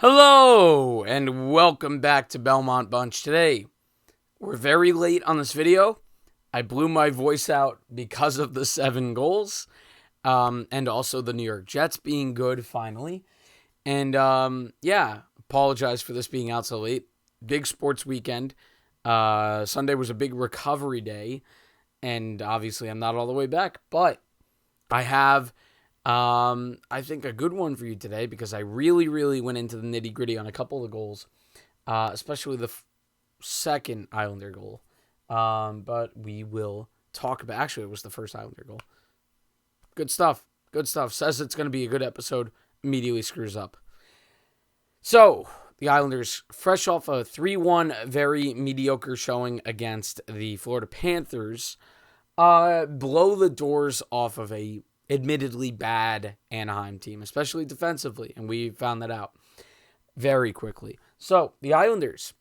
Hello, and welcome back to Belmont Bunch. Today, we're very late on this video. I blew my voice out because of the 7 goals, and also the New York Jets being good finally. And, apologize for this being out so late. Big sports weekend. Sunday was a big recovery day, and obviously I'm not all the way back, but I have I think a good one for you today because I really went into the nitty gritty on a couple of goals, especially the second Islander goal. But we will talk about. Actually, it was the first Islander goal. Good stuff. Good stuff. Says it's going to be a good episode. Immediately screws up. So the Islanders, fresh off a 3-1 very mediocre showing against the Florida Panthers, blow the doors off of a admittedly bad Anaheim team, especially defensively, and we found that out very quickly. So, the Islanders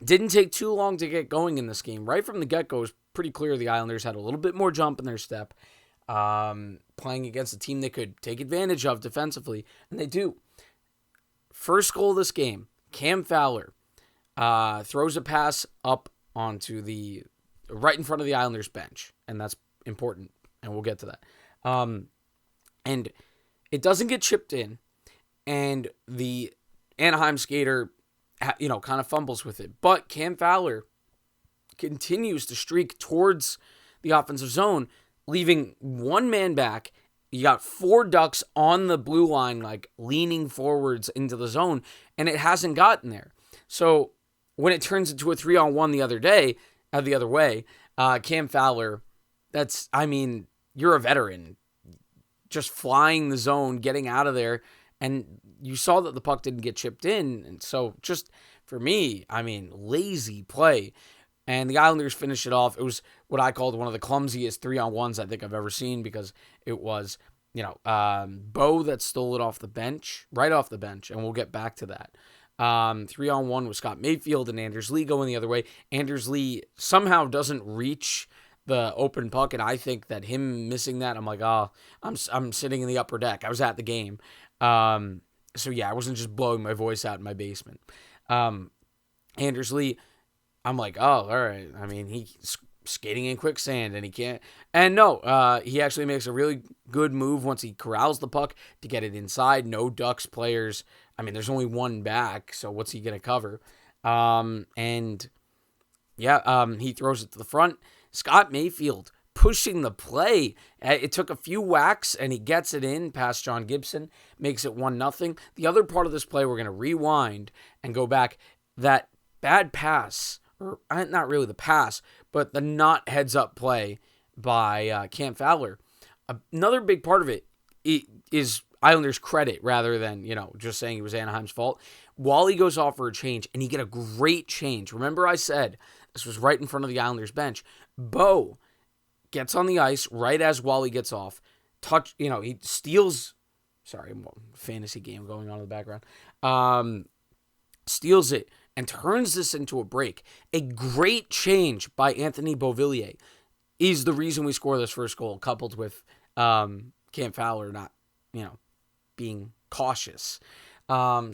didn't take too long to get going in this game. Right from the get-go, it was pretty clear the Islanders had a little bit more jump in their step, playing against a team they could take advantage of defensively, and they do. First goal of this game, Cam Fowler throws a pass up onto the right in front of the Islanders bench, and that's important, and we'll get to that. And it doesn't get chipped in, and the Anaheim skater, kind of fumbles with it. But Cam Fowler continues to streak towards the offensive zone, leaving one man back. You got 4 Ducks on the blue line, like leaning forwards into the zone, and it hasn't gotten there. So when it turns into a 3-on-1 the other way, Cam Fowler, you're a veteran, just flying the zone, getting out of there, and you saw that the puck didn't get chipped in, and so just, for me, lazy play, and the Islanders finished it off. It was what I called one of the clumsiest 3-on-1s I think I've ever seen, because it was, Bo that stole it right off the bench, and we'll get back to that. 3-on-1 with Scott Mayfield and Anders Lee going the other way. Anders Lee somehow doesn't reach the open puck, and I think that him missing that, I'm like, I'm sitting in the upper deck. I was at the game. I wasn't just blowing my voice out in my basement. Anders Lee, I'm like, all right. He's skating in quicksand, and he can't. And no, he actually makes a really good move once he corrals the puck to get it inside. No Ducks players. There's only one back, so what's he going to cover? He throws it to the front. Scott Mayfield pushing the play. It took a few whacks, and he gets it in past John Gibson, makes it 1-0. The other part of this play, we're going to rewind and go back. That bad pass, or not really the pass, but the not heads-up play by Cam Fowler. Another big part of it is Islanders' credit rather than, just saying it was Anaheim's fault. Wally goes off for a change, and he get a great change. Remember I said this was right in front of the Islanders' bench. Bo gets on the ice right as Wally gets off. He steals. Sorry, fantasy game going on in the background. Steals it and turns this into a break. A great change by Anthony Beauvillier is the reason we score this first goal, coupled with Cam Fowler not, being cautious. Thought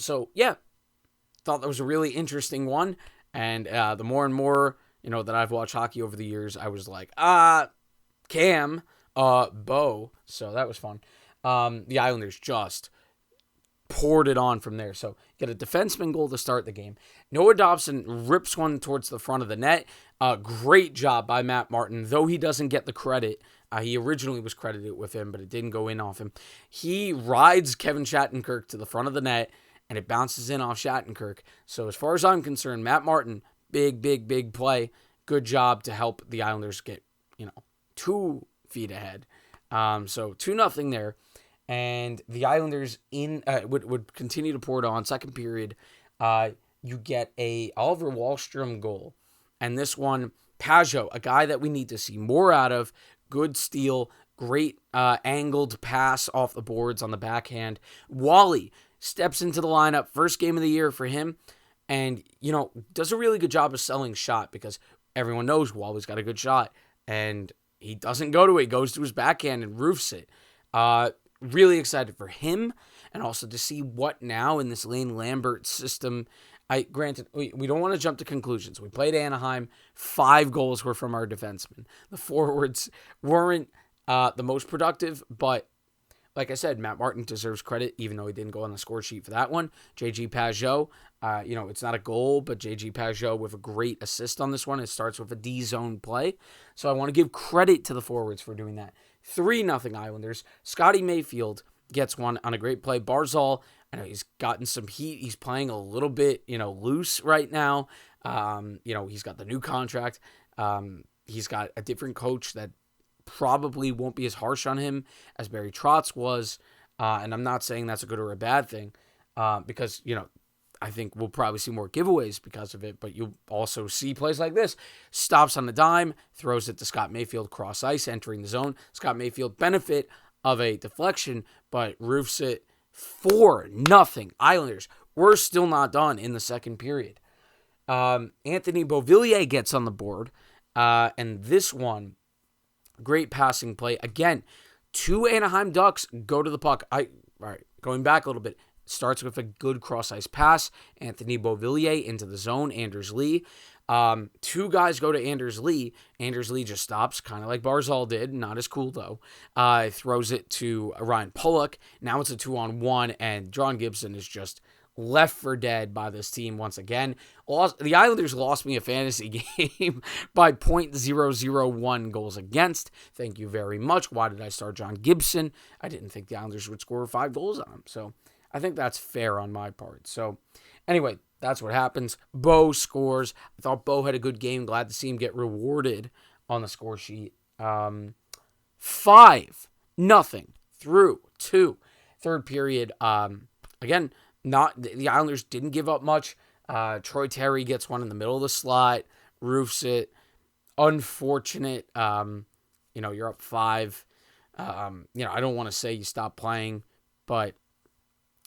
that was a really interesting one. And the more and more, that I've watched hockey over the years, I was like, Cam, Bo. So that was fun. The Islanders just poured it on from there. So get a defenseman goal to start the game. Noah Dobson rips one towards the front of the net. Great job by Matt Martin, though he doesn't get the credit. He originally was credited with him, but it didn't go in off him. He rides Kevin Shattenkirk to the front of the net, and it bounces in off Shattenkirk. So as far as I'm concerned, Matt Martin, big play. Good job to help the Islanders get, 2 feet ahead. So 2-0 there. And the Islanders would continue to pour it on. Second period, you get a Oliver Wahlstrom goal. And this one, Pajot, a guy that we need to see more out of. Good steal, great angled pass off the boards on the backhand. Wally steps into the lineup, first game of the year for him, and, does a really good job of selling shot, because everyone knows Wally's got a good shot, and he doesn't go to it. He goes to his backhand and roofs it. Really excited for him. and also to see what now in this Lane Lambert system. Granted, we don't want to jump to conclusions. We played Anaheim. 5 goals were from our defensemen. The forwards weren't the most productive, but like I said, Matt Martin deserves credit, even though he didn't go on the score sheet for that one. JG Pageau, it's not a goal, but JG Pageau with a great assist on this one. It starts with a D-zone play. So I want to give credit to the forwards for doing that. 3-0 Islanders. Scotty Mayfield gets one on a great play. Barzal, I know he's gotten some heat. He's playing a little bit, loose right now. He's got the new contract. He's got a different coach that probably won't be as harsh on him as Barry Trotz was. And I'm not saying that's a good or a bad thing because, I think we'll probably see more giveaways because of it, but you'll also see plays like this. Stops on the dime, throws it to Scott Mayfield, cross ice, entering the zone. Scott Mayfield benefit of a deflection, but roofs it 4-0 Islanders. We're still not done in the second period. Anthony Beauvillier gets on the board, and this one, great passing play. Again, 2 Anaheim Ducks go to the puck. All right, going back a little bit. Starts with a good cross-ice pass. Anthony Beauvillier into the zone. Anders Lee. 2 guys go to Anders Lee. Anders Lee just stops, kind of like Barzal did. Not as cool, though. Throws it to Ryan Pulock. Now it's a 2-on-1, and John Gibson is just left for dead by this team once again. The Islanders lost me a fantasy game by .001 goals against. Thank you very much. Why did I start John Gibson? I didn't think the Islanders would score 5 goals on him. So I think that's fair on my part. So anyway, that's what happens. Bo scores. I thought Bo had a good game. Glad to see him get rewarded on the score sheet. 5-0 through 2. Third period. Again, the Islanders didn't give up much. Troy Terry gets one in the middle of the slot, roofs it. Unfortunate. You're up 5. I don't want to say you stop playing, but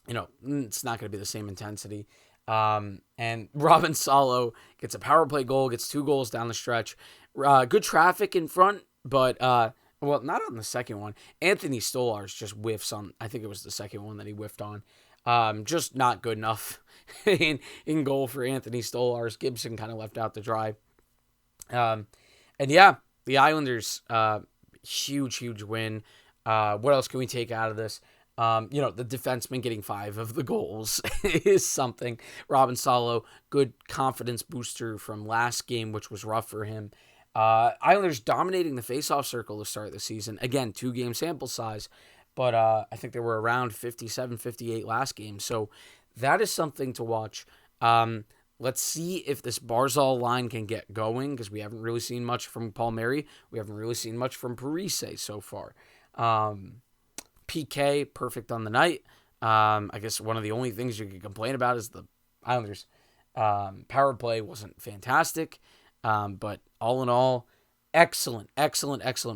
it's not going to be the same intensity. And Robin Salo gets a power play goal, gets 2 goals down the stretch. Good traffic in front, but not on the second one. Anthony Stolarz just whiffs on. I think it was the second one that he whiffed on. Just not good enough in goal for Anthony Stolarz. Gibson kind of left out to dry. The Islanders, huge win. What else can we take out of this? The defenseman getting 5 of the goals is something. Robin Salo, good confidence booster from last game, which was rough for him. Islanders dominating the faceoff circle to start the season. Again, 2-game sample size. But I think they were around 57, 58 last game. So that is something to watch. Let's see if this Barzal line can get going, because we haven't really seen much from Palmieri. We haven't really seen much from Parise so far. PK, perfect on the night. I guess one of the only things you can complain about is the Islanders' power play wasn't fantastic. But all in all, excellent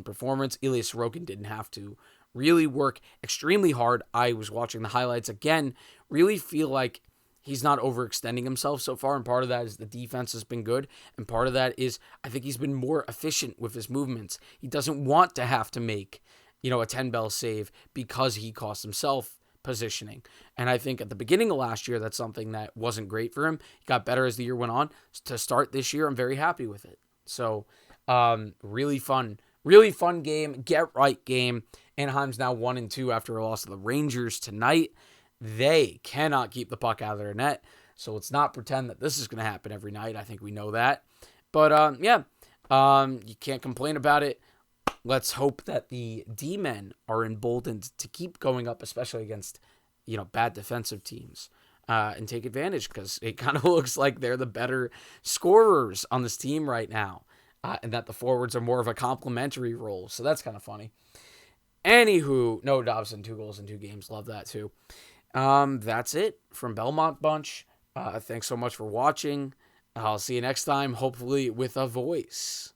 performance. Ilya Sorokin didn't have to really work extremely hard. I was watching the highlights again, really feel like he's not overextending himself so far, and part of that is the defense has been good, and part of that is I think he's been more efficient with his movements. He doesn't want to have to make, a 10-bell save because he cost himself positioning. And I think at the beginning of last year, that's something that wasn't great for him. He got better as the year went on. To start this year, I'm very happy with it. So, really fun game, get right game. Anaheim's now 1-2 after a loss to the Rangers tonight. They cannot keep the puck out of their net, so let's not pretend that this is going to happen every night. I think we know that. But, you can't complain about it. Let's hope that the D-men are emboldened to keep going up, especially against, bad defensive teams, and take advantage, because it kind of looks like they're the better scorers on this team right now, and that the forwards are more of a complementary role. So that's kind of funny. Anywho, Noah Dobson, 2 goals in 2 games. Love that too. That's it from Belmont Bunch. Thanks so much for watching. I'll see you next time, hopefully with a voice.